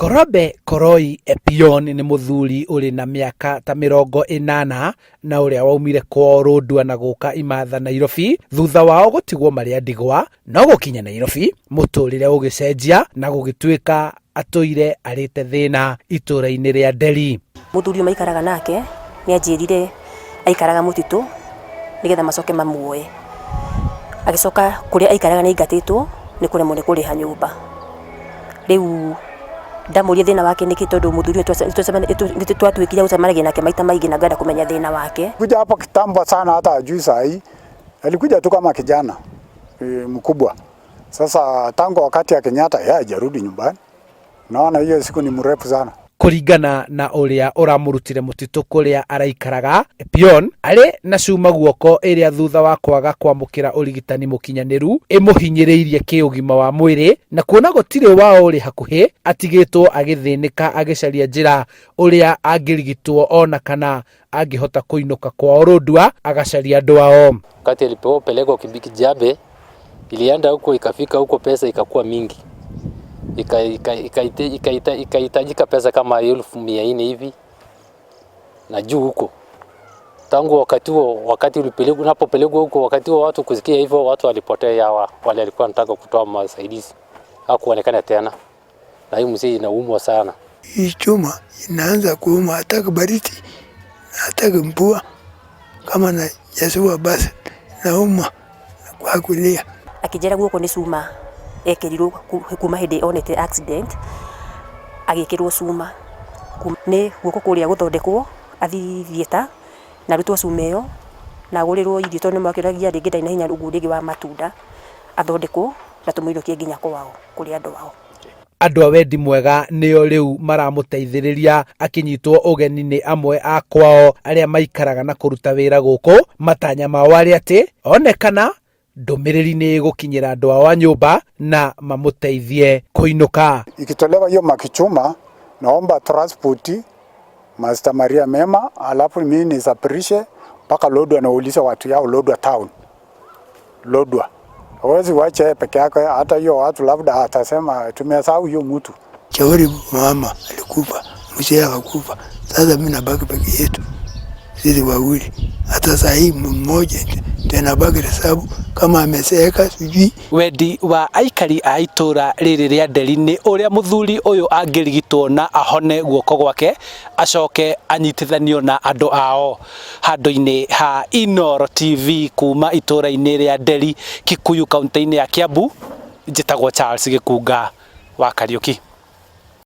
Kolobe Koloi nĩ mũthuri ũrĩ na mĩaka ta 80 na ũrĩa waumire kwao Rũndua na gũka imatha Nairobi, thutha wao gũtigwo marĩ a ndigwa, no gũkinya Nairobi mũtũrĩre ũgĩcenjia na gũgĩtuĩka atũire arĩte thĩna itũra-inĩ rĩa Nderi. Mũthuri maikaraga nake nĩ anjĩrire aikaraga mũtitũ nĩgetha macoke mamuoe. Agĩcoka kũrĩa aikaraga nĩ aingatĩtwo nĩ kũremwo nĩ kũrĩha nyũmba. Rĩu ndamuria thĩna wake nĩkĩ tondũ mũthuri twatuĩkire gũcemanagia nake maita maingĩ na ngenda kũmenya thĩna wake. Kuja hapa kitambo sana, hata ajui saa hii. Alikuja tu kama kijana mkubwa. Sasa tangu wakati ya Kenyatta hajarudi nyumbani. Naona hiyo siku ni mrefu sana. Kũringana na ũrĩa ũramũrutire mũtitũ kũrĩa araikaraga, arĩ na cuma guoko ĩrĩa thutha wa kwaga kwamũkĩra ũrigitani mũkinyanĩru ĩmũhinyĩrĩirie kĩũgima wa mwĩrĩ, na kuona gũtirĩ wao ũrĩ hakuhĩ atigĩtwo agĩthĩnĩka agĩcaria njĩra ũrĩa angĩrigitwo ona kana angĩhota kũinũka kwao Rũndua agacaria andũ ao. Wakati alipopelekwa Kijabe, ilienda huko ikafika huko pesa ikakuwa mingi. Ikahitajika pesa kama 1400 hivi na juu huko. Tangu wakati huo, wakati unapopelekwa huko, wakati huo watu kusikia hivyo, watu walipotea wale walikuwa wanataka kutoa masaidizi hakuonekana tena, na hii mzee inaumwa sana. Hii chuma inaanza kuuma, hataka baridi, hataka mvua, kama na Yesu basi nauma kwa kulia. Akijera guoko ni cuma ekerirwo kuma hĩndĩ onete accident agĩkĩrwo cuma nĩ guoko kũrĩa gũthondekwo athiĩta na rutwo cuma ĩyo na agũrĩrwo irio tondũ nĩmakĩragia rĩngĩ ndaina hinya rũgũ rĩngĩ wa matunda athondekwo na tũmũirũkie nginya kwao kũrĩ andũ ao. Andũ a wendi mwega nĩo rĩu maramũteithĩrĩria akĩnyitwo ũgeni nĩ amwe a kwao arĩa maikaraga na kũruta wĩra gũkũ, matanya mao arĩ atĩ onekana ndũmĩrĩri nĩ gũkinyĩra andũ ao a nyũmba na mamũteithie kũinũka. Ikitolewa hiyo makichuma, naomba transport Master Maria mema, alafu mimi nisafirishe mpaka Lodwar na uulize watu yao Lodwar town. Lodwar. Hawezi wacha peke yake, hata hiyo watu labda atasema tumesahau hiyo mtu. Shauri mama alikufa, mzee akakufa. Sasa mimi nabaki peke yetu. Sisi wawili. Hata saa hii mmoja tena baki hesabu kama ameseeka sijui. Wendi wa aikari a itũra rĩrĩ rĩa Nderi nĩ ũrĩa mũthuri ũyũ angĩrigitwo na ahone guoko gwake acoke anyitithanio na andũ ao. Handũ-inĩ ha Inooro TV kuma itũra-inĩ rĩa Nderi, Kikuyu kaunti-inĩ ya Kiambu, njĩtagwo Charles Gĩkunga wa Kariũki.